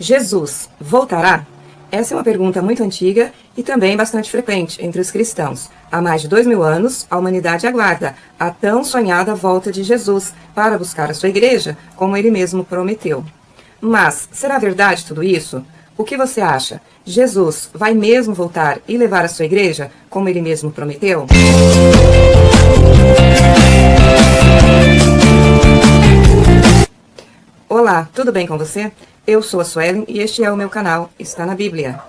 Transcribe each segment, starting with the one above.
Jesus voltará? Essa é uma pergunta muito antiga e também bastante frequente entre os cristãos. Há mais de 2000 anos, a humanidade aguarda a tão sonhada volta de Jesus para buscar a sua igreja, como ele mesmo prometeu. Mas, será verdade tudo isso? O que você acha? Jesus vai mesmo voltar e levar a sua igreja, como ele mesmo prometeu? Olá, tudo bem com você? Eu sou a Suelen e este é o meu canal Está na Bíblia.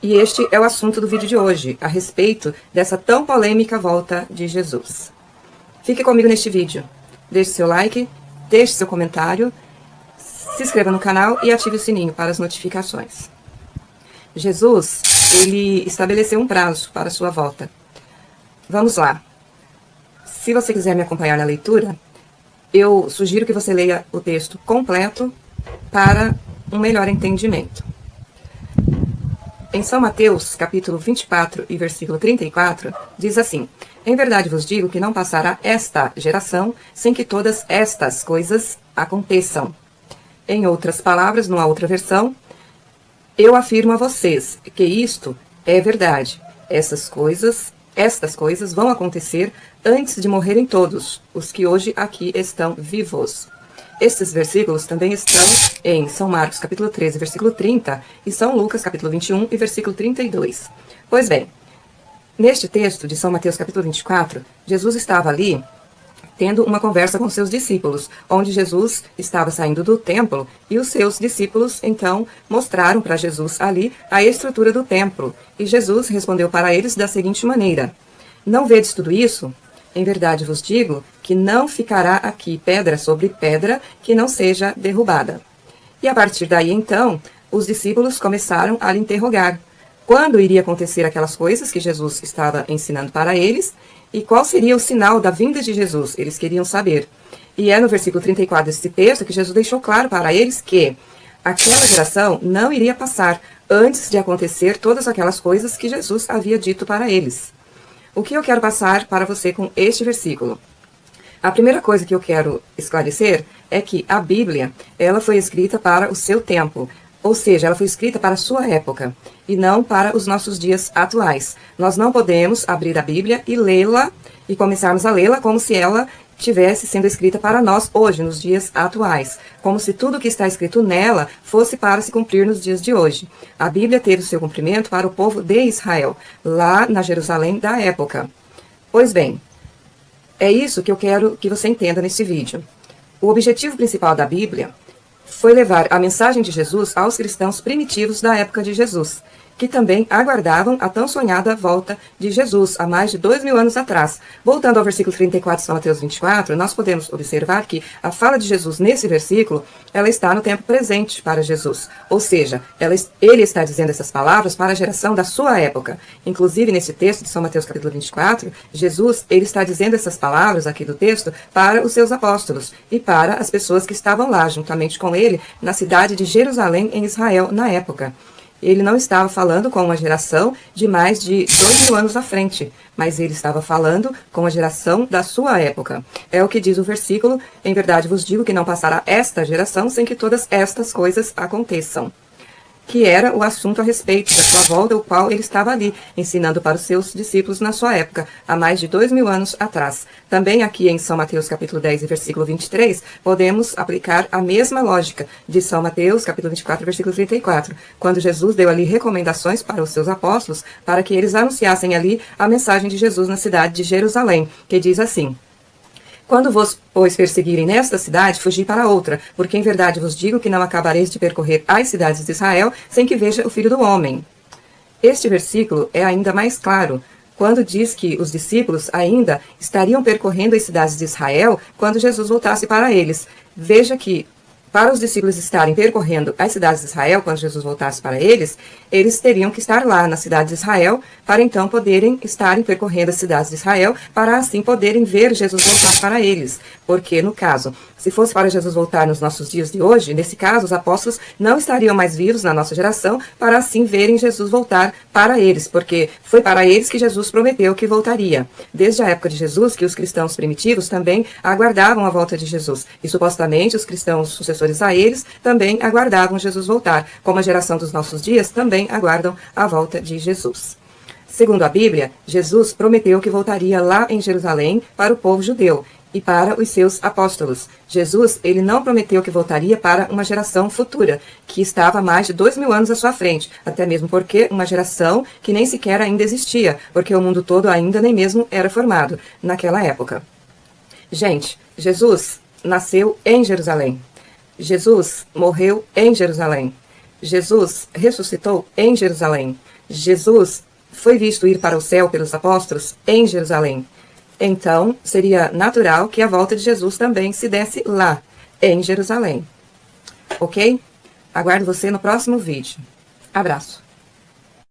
E este é o assunto do vídeo de hoje, a respeito dessa tão polêmica volta de Jesus. Fique comigo neste vídeo. Deixe seu like, deixe seu comentário, se inscreva no canal e ative o sininho para as notificações. Jesus, ele estabeleceu um prazo para a sua volta. Vamos lá. Se você quiser me acompanhar na leitura, eu sugiro que você leia o texto completo para um melhor entendimento. Em São Mateus, capítulo 24 e versículo 34, diz assim: Em verdade vos digo que não passará esta geração sem que todas estas coisas aconteçam. Em outras palavras, numa outra versão, eu afirmo a vocês que isto é verdade. Estas coisas vão acontecer antes de morrerem todos os que hoje aqui estão vivos. Estes versículos também estão em São Marcos, capítulo 13, versículo 30, e São Lucas, capítulo 21 e versículo 32. Pois bem, neste texto de São Mateus, capítulo 24, Jesus estava ali tendo uma conversa com seus discípulos, onde Jesus estava saindo do templo e os seus discípulos, então, mostraram para Jesus ali a estrutura do templo. E Jesus respondeu para eles da seguinte maneira: Não vedes tudo isso? Em verdade vos digo que não ficará aqui pedra sobre pedra que não seja derrubada. E a partir daí, então, os discípulos começaram a lhe interrogar quando iria acontecer aquelas coisas que Jesus estava ensinando para eles e qual seria o sinal da vinda de Jesus. Eles queriam saber. E é no versículo 34 desse texto que Jesus deixou claro para eles que aquela geração não iria passar antes de acontecer todas aquelas coisas que Jesus havia dito para eles. O que eu quero passar para você com este versículo? A primeira coisa que eu quero esclarecer é que a Bíblia, ela foi escrita para o seu tempo, ou seja, ela foi escrita para a sua época, e não para os nossos dias atuais. Nós não podemos abrir a Bíblia e lê-la, e começarmos a lê-la como se ela estivesse sendo escrita para nós hoje, nos dias atuais, como se tudo que está escrito nela fosse para se cumprir nos dias de hoje. A Bíblia teve o seu cumprimento para o povo de Israel, lá na Jerusalém da época. Pois bem, é isso que eu quero que você entenda nesse vídeo. O objetivo principal da Bíblia foi levar a mensagem de Jesus aos cristãos primitivos da época de Jesus, que também aguardavam a tão sonhada volta de Jesus, há mais de 2000 anos atrás. Voltando ao versículo 34 de São Mateus 24, nós podemos observar que a fala de Jesus nesse versículo, ela está no tempo presente para Jesus. Ou seja, ele está dizendo essas palavras para a geração da sua época. Inclusive, nesse texto de São Mateus capítulo 24, Jesus, ele está dizendo essas palavras aqui do texto para os seus apóstolos e para as pessoas que estavam lá, juntamente com ele, na cidade de Jerusalém, em Israel, na época. Ele não estava falando com uma geração de mais de 2000 anos à frente, mas ele estava falando com a geração da sua época. É o que diz o versículo: Em verdade vos digo que não passará esta geração sem que todas estas coisas aconteçam. Que era o assunto a respeito da sua volta, o qual ele estava ali, ensinando para os seus discípulos na sua época, há mais de 2000 anos atrás. Também aqui em São Mateus capítulo 10 e versículo 23, podemos aplicar a mesma lógica de São Mateus capítulo 24 versículo 34, quando Jesus deu ali recomendações para os seus apóstolos, para que eles anunciassem ali a mensagem de Jesus na cidade de Jerusalém, que diz assim: Quando vos, pois, perseguirem nesta cidade, fugi para outra, porque em verdade vos digo que não acabareis de percorrer as cidades de Israel sem que veja o Filho do Homem. Este versículo é ainda mais claro, quando diz que os discípulos ainda estariam percorrendo as cidades de Israel quando Jesus voltasse para eles. Veja que, para os discípulos estarem percorrendo as cidades de Israel, quando Jesus voltasse para eles, eles teriam que estar lá na cidade de Israel, para então poderem estarem percorrendo as cidades de Israel, para assim poderem ver Jesus voltar para eles. Porque, no caso, se fosse para Jesus voltar nos nossos dias de hoje, nesse caso, os apóstolos não estariam mais vivos na nossa geração, para assim verem Jesus voltar para eles, porque foi para eles que Jesus prometeu que voltaria. Desde a época de Jesus, que os cristãos primitivos também aguardavam a volta de Jesus. E supostamente os cristãos sucessores antecessores a eles também aguardavam Jesus voltar, como a geração dos nossos dias também aguardam a volta de Jesus. Segundo a Bíblia, Jesus prometeu que voltaria lá em Jerusalém para o povo judeu e para os seus apóstolos. Jesus, ele não prometeu que voltaria para uma geração futura, que estava mais de 2000 anos à sua frente, até mesmo porque uma geração que nem sequer ainda existia, porque o mundo todo ainda nem mesmo era formado naquela época. Gente, Jesus nasceu em Jerusalém. Jesus morreu em Jerusalém. Jesus ressuscitou em Jerusalém. Jesus foi visto ir para o céu pelos apóstolos em Jerusalém. Então, seria natural que a volta de Jesus também se desse lá, em Jerusalém. Ok? Aguardo você no próximo vídeo. Abraço.